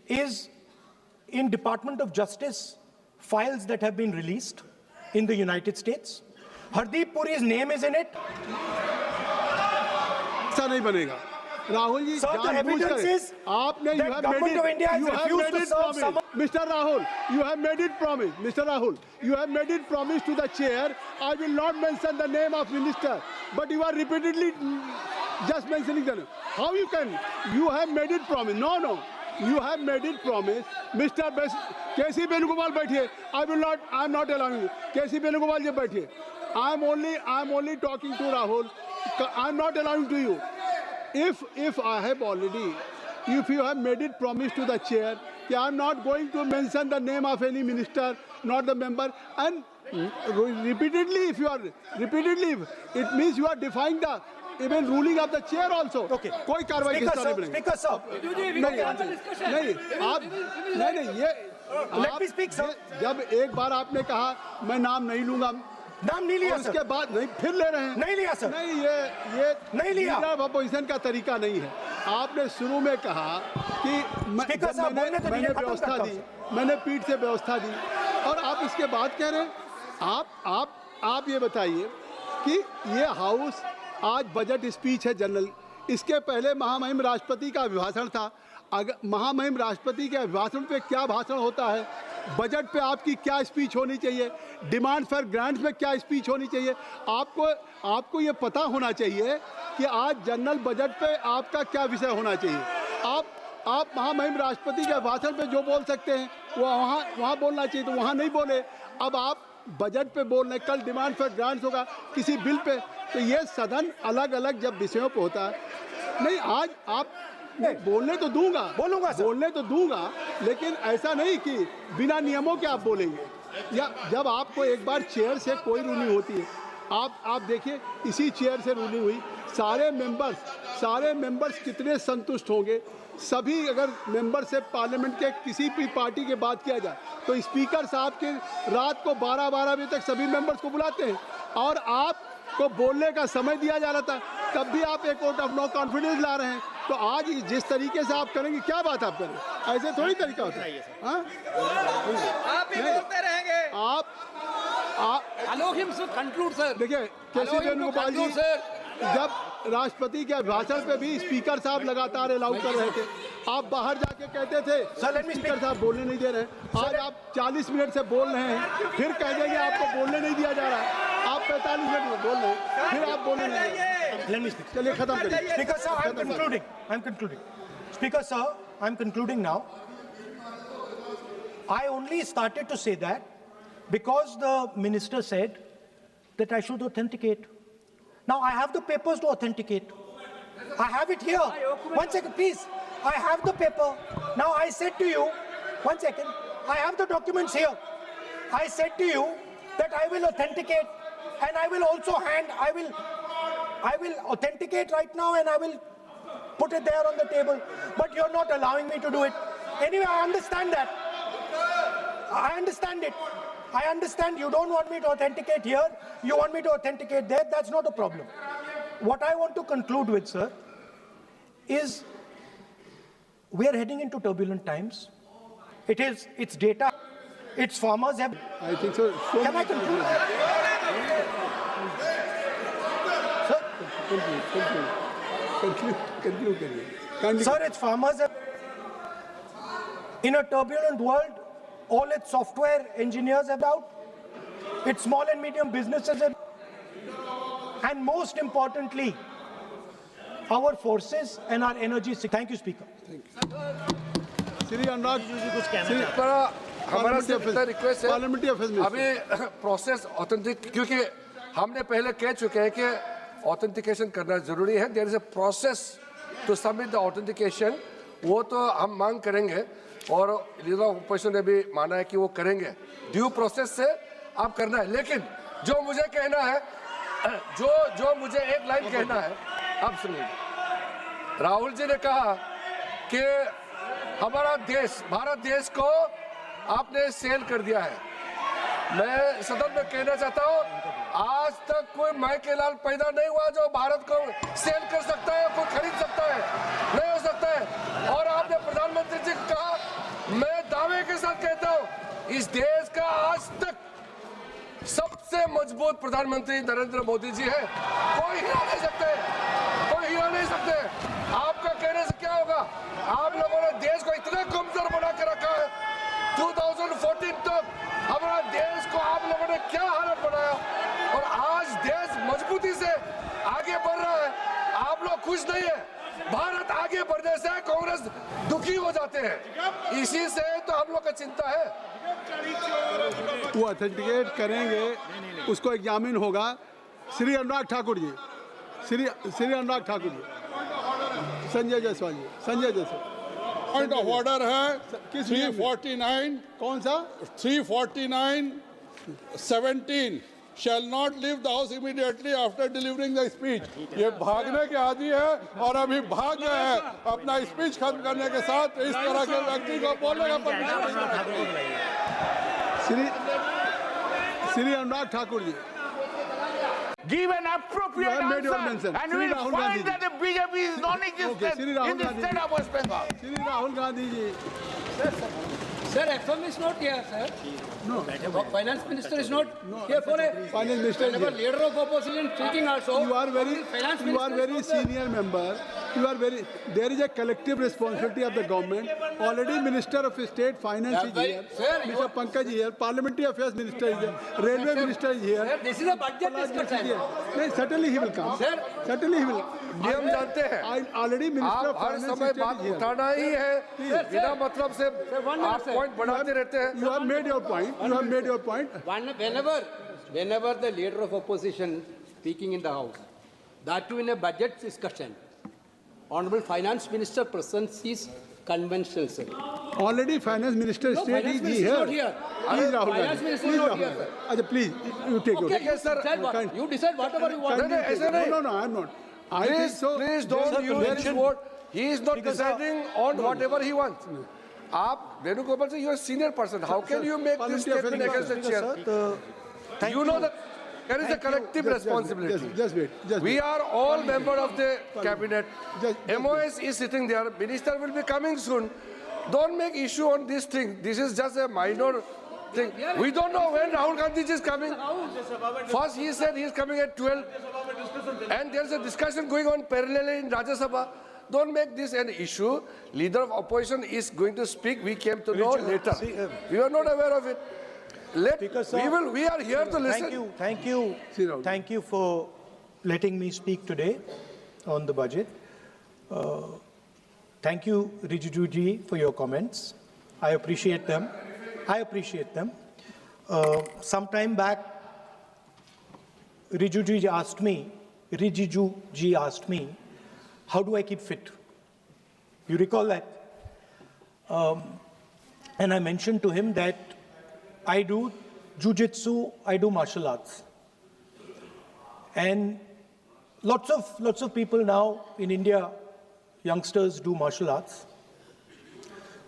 is in Department of Justice files that have been released in the United States. Hardeep Puri's name is in it. ऐसा नहीं बनेगा Rahul ji Sir, the जानबूझकर evidence is आपने that government of India has refused to serve someone. Mr. Rahul, you have made it promise. Mr. Rahul, you have made it promise to the chair. I will not mention the name of minister, but you are repeatedly just mentioning the name. How you can? You have made it promise. No. You have made it promise. Mr. K.C. Venugopal बैठिए. I am not allowing you. K.C. Venugopal जी बैठिए. I am only talking to Rahul. I am not allowing to you. If I have already, if you have made it promise to the chair, I am not going to mention the name of any minister, not the member, and repeatedly, it means you are defying the even ruling of the chair also. Okay. कोई कार्रवाई Speaker, किस तरह sir, नहीं Speaker, sir. नहीं ये Let me speak, sir. जब एक बार आपने कहा मैं नाम नहीं लूंगा, नाम नहीं लिया, और sir. उसके बाद नहीं फिर ले रहे हैं। नहीं लिया, sir. नहीं ये नहीं लिया। लीडर ऑफ अपोजिशन का तरीका नहीं है। आपने शुरू में कहा कि Speaker जब साहब, बोलने तो मैंने दीजिए, खत्म व्यवस्था करता दी, हूं, मैंने पीठ से व्यवस्था दी, और आप इसके बाद कह रहे हैं आप ये बताइए कि ये हाउस आज बजट स्पीच है जनरल, इसके पहले महामहिम राष्ट्रपति का अभिभाषण था। अगर महामहिम राष्ट्रपति के अभिभाषण पे क्या भाषण होता है, बजट पे आपकी क्या स्पीच होनी चाहिए, डिमांड फॉर ग्रांट्स में क्या स्पीच होनी चाहिए, आपको ये पता होना चाहिए कि आज जनरल बजट पे आपका क्या विषय होना चाहिए। आप महामहिम राष्ट्रपति के भाषण पे जो बोल सकते हैं वो वहाँ बोलना चाहिए, तो वहाँ नहीं बोले। अब आप बजट पे बोल रहे, कल डिमांड फॉर ग्रांट्स होगा किसी बिल पे, तो ये सदन अलग अलग जब विषयों पे होता है, नहीं आज आप बोलने तो दूंगा, बोलूंगा सर। बोलने तो दूंगा, लेकिन ऐसा नहीं कि बिना नियमों के आप बोलेंगे। या जब आपको एक बार चेयर से कोई रूलिंग होती है, आप देखिए इसी चेयर से रूलिंग हुई, सारे मेंबर्स कितने संतुष्ट होंगे। सभी अगर मेंबर से पार्लियामेंट के किसी भी पार्टी के बात किया जाए तो स्पीकर साहब के रात को 12 बजे तक सभी मेंबर्स को बुलाते हैं, और आपको बोलने का समय दिया जा रहा था, तब भी आप एक वोट ऑफ नो कॉन्फिडेंस ला रहे हैं। तो आज जिस तरीके से आप करेंगे, क्या बात आप करें, ऐसे थोड़ी तरीका होता है। हाँ? आप ही बोलते रहेंगे। आप Allow him to conclude, sir. देखिए केसी वेणुगोपाल जी sir. जब राष्ट्रपति के भाषण पे भी स्पीकर साहब लगातार अलाउ कर रहे थे, आप बाहर जाके कहते थे Sir, let me speaker speak. साहब बोलने नहीं दे रहे हैं। आज आप 40 मिनट से बोल रहे हैं, फिर कह देंगे आपको बोलने नहीं दिया जा रहा है। आप 45 मिनट में बोल रहे हैं, फिर आप बोलने नहीं दे रहे हैं। Let me speak. चलिए खत्म करिए। Speaker, sir, I'm concluding. Speaker, sir, I'm concluding now. I only started to say that because the minister said that I should authenticate. Now I have the papers to authenticate. I have it here. 1 second, please. I have the paper. Now I said to you, 1 second, I have the documents here. I said to you that I will authenticate, and I will also I will authenticate right now, and I will put it there on the table. But you're not allowing me to do it. Anyway, I understand that. I understand it. I understand you don't want me to authenticate here. You want me to authenticate there. That's not a problem. What I want to conclude with, sir, is we are heading into turbulent times. It's data. It's farmers have. I think so. Can I conclude? Sir, Conclude करिए। Sir, it's farmers. In a turbulent world, all its software engineers are out. Its small and medium businesses are, and most importantly, our forces and our energy. Thank you, Speaker. Shri Anurag हमारा सिर्फ इतना request है, parliamentary affairs में अभी process authentic, क्योंकि हमने पहले कह चुके हैं कि ऑथेंटिकेशन करना जरूरी है। There is a process to submit the authentication वो तो हम मांग करेंगे और लीडर ऑफ अपोजिशन ने भी माना है कि वो करेंगे, ड्यू प्रोसेस से आप करना है। लेकिन जो मुझे कहना है, जो मुझे एक लाइन कहना है, अब सुनिए। राहुल जी ने कहा कि हमारा देश, भारत देश को आपने सेल कर दिया है। मैं सदन में कहना चाहता हूं, आज तक कोई माइकेलाल पैदा नहीं हुआ जो भारत को सेल कर सकता है, कोई खरीद सकता है, नहीं हो सकता है। और आपने प्रधानमंत्री जी को कहा, मैं दावे के साथ कहता हूं, इस देश का आज तक सबसे मजबूत प्रधानमंत्री नरेंद्र मोदी जी है। कोई हिला नहीं सकते, कोई हिला नहीं सकते। आपका कहने से क्या होगा? आप लोगों ने देश को इतना कमजोर बना के रखा है। 2014 तक हमारा देश को आप लोगों ने क्या हालत बनाया, और आज देश मजबूती से आगे बढ़ रहा है। आप लोग खुश नहीं है। भारत आगे बढ़ने से कांग्रेस दुखी हो जाते हैं, इसी से तो हम लोग का चिंता है। वो ऑथेंटिकेट करेंगे, उसको एग्जामिन होगा। Shri Anurag Thakur ji, Shri Anurag Thakur ji, Sanjay Jaiswal ji, Sanjay Jaiswal. Point of order है किस 349, कौन सा? 349(17) shall not leave the house immediately after delivering the speech। ये भागने के आदि है और अभी भाग गए हैं अपना स्पीच खत्म करने के साथ। इस तरह के व्यक्ति को बोलने का permission. Shri Anurag Thakur ji, Give an appropriate You have made your answer, mention. and Shri we will Rahul find Gandhi that the BJP is non-existent Shri in Rahul the Gandhi state of West Bengal. Shri Rahul Gandhi ji. Sir, FM is not here, sir. No, Finance minister is not here for a. finance minister is Whenever here. leader of opposition speaking also. You are very, finance you are minister very is not there. senior member. You are very. There is a collective responsibility of the government. Already Minister of State Finance is very- here. Sir, Mr. Pankaj is here. Parliamentary Affairs Minister is here. Railway Minister is here. Sir, this is a budget Pralhad Joshi is discussion. here. नहीं, certainly he will come. Sir, Certainly he will. ये हम जानते हैं। Already Minister of आप हर Finance समय is बात here. उठाना ही है, बिना मतलब से one minute, आप sir. पॉइंट बढ़ाते रहते हैं। You have made your point. You have made your point. Whenever the leader of opposition speaking in the house, that too in a budget discussion, Honorable Finance Minister presents his conventional, sir. Already Finance Minister No, State Finance is Minister is here. not here. He is Rahul Finance Gandhi. Minister He is is not Rahul here, Gandhi. sir. अच्छा, please, you take Okay, it. you decide what, you decide whatever you want. नहीं, ऐसे नहीं। No, I am not. I think Please, so. please don't use his word. He is not deciding on whatever he wants. आप वेणुगोपाल से, you are a senior person. How can you make this statement against the chair? You know that there is a collective responsibility. Just wait. Just We wait. are all members of the cabinet. Just- MOS is sitting there. Minister will be coming soon. Don't make issue on this thing. This is just a minor thing. We don't know when Rahul Gandhi is coming. First he said he is coming at 12. And there is a discussion going on parallelly in Rajya Sabha. Don't make this an issue. Leader of opposition is going to speak. We came to know later. We were not aware of it. Speaker, sir. We are here to listen. Thank you for letting me speak today on the budget. Thank you, Rijiju ji, for your comments. I appreciate them. Some time back, Rijiju ji asked me, how do I keep fit? You recall that? And I mentioned to him that I do jujitsu, I do martial arts. And lots of people now in India, youngsters do martial arts.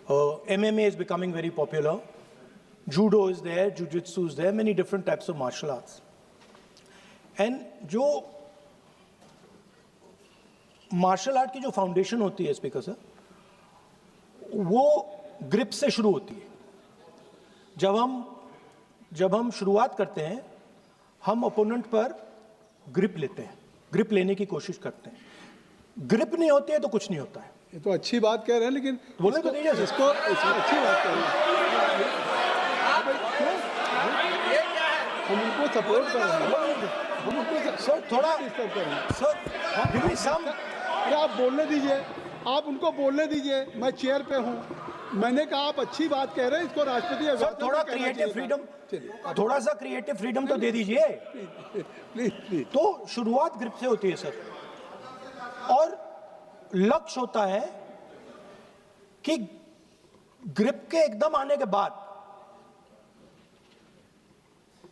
MMA is becoming very popular. Judo is there, jujitsu is there, many different types of martial arts. And जो martial art की जो foundation होती है speaker sir, वो grip से शुरू होती है। जब हम शुरुआत करते हैं, हम ओपोनेंट पर ग्रिप लेते हैं, ग्रिप लेने की कोशिश करते हैं। ग्रिप नहीं होती है तो कुछ नहीं होता है। ये तो अच्छी बात कह रहे हैं, लेकिन बोले तो दीजिए इसको अच्छी बात कह रहे हैं। हम उनको सपोर्ट कर रहे हैं। हम उनको सर थोड़ा डिस्टर्ब कर रहे हैं। सर गिव मी सम। अरे आप बोलने दीजिए, आप उनको बोलने दीजिए। मैं चेयर पे हूँ, मैंने कहा आप अच्छी बात कह रहे हैं, इसको राष्ट्रपति सर थोड़ा क्रिएटिव फ्रीडम, थोड़ा सा क्रिएटिव फ्रीडम तो दे दीजिए। प्लीज। तो शुरुआत ग्रिप से होती है सर, और लक्ष्य होता है कि ग्रिप के एकदम आने के बाद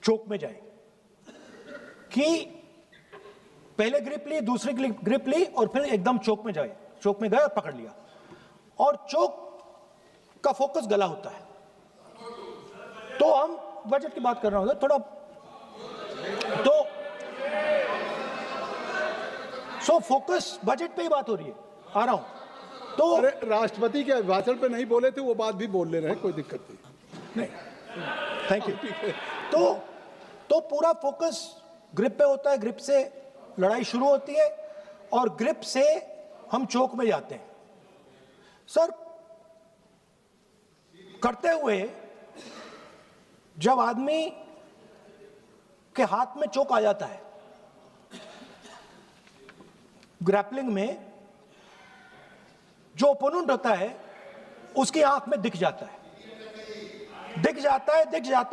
चोक में जाए, कि पहले ग्रिप ली, दूसरी ग्रिप ली और फिर एकदम चोक में जाए, चोक में गए और पकड़ लिया। और चोक का फोकस गला होता है। तो हम बजट की बात कर रहे हैं थोड़ा, तो सो फोकस बजट पे ही बात हो रही है, आ रहा हूं। तो अरे राष्ट्रपति के भाषण पे नहीं बोले थे, वो बात भी बोल ले रहे हैं, कोई दिक्कत नहीं। Thank you. तो पूरा फोकस ग्रिप पे होता है, ग्रिप से लड़ाई शुरू होती है और ग्रिप से हम चोक में जाते हैं। सर, करते हुए जब आदमी के हाथ में चोक आ जाता है ग्रैपलिंग में, जो ओपोनेंट होता है उसकी आंख में दिख जाता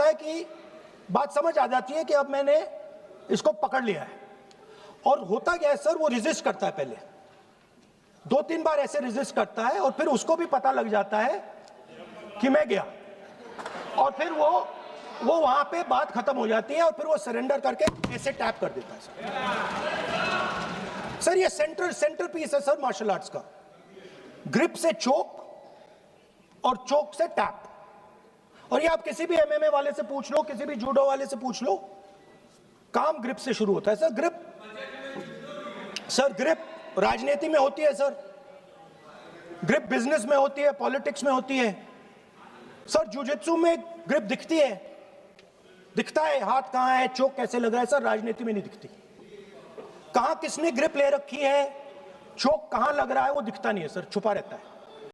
है कि बात समझ आ जाती है कि अब मैंने इसको पकड़ लिया है। और होता क्या है सर, वो रेजिस्ट करता है, पहले 2-3 बार ऐसे रेजिस्ट करता है और फिर उसको भी पता लग जाता है कि मैं गया, और फिर वो वहां पे बात खत्म हो जाती है और फिर वो सरेंडर करके ऐसे टैप कर देता है सर। ये सेंटर पीस है सर मार्शल आर्ट्स का, ग्रिप से चोक और चोक से टैप। और ये आप किसी भी एमएमए वाले से पूछ लो, किसी भी जूडो वाले से पूछ लो, काम ग्रिप से शुरू होता है सर। ग्रिप राजनीति में होती है सर, ग्रिप बिजनेस में होती है, पॉलिटिक्स में होती है सर। जुजित्सु में ग्रिप दिखता है, हाथ कहां है, चोक कैसे लग रहा है सर, राजनीति में नहीं दिखती। कहां किसने ग्रिप ले रखी है, चोक कहां लग रहा है, वो दिखता नहीं है सर, छुपा रहता है।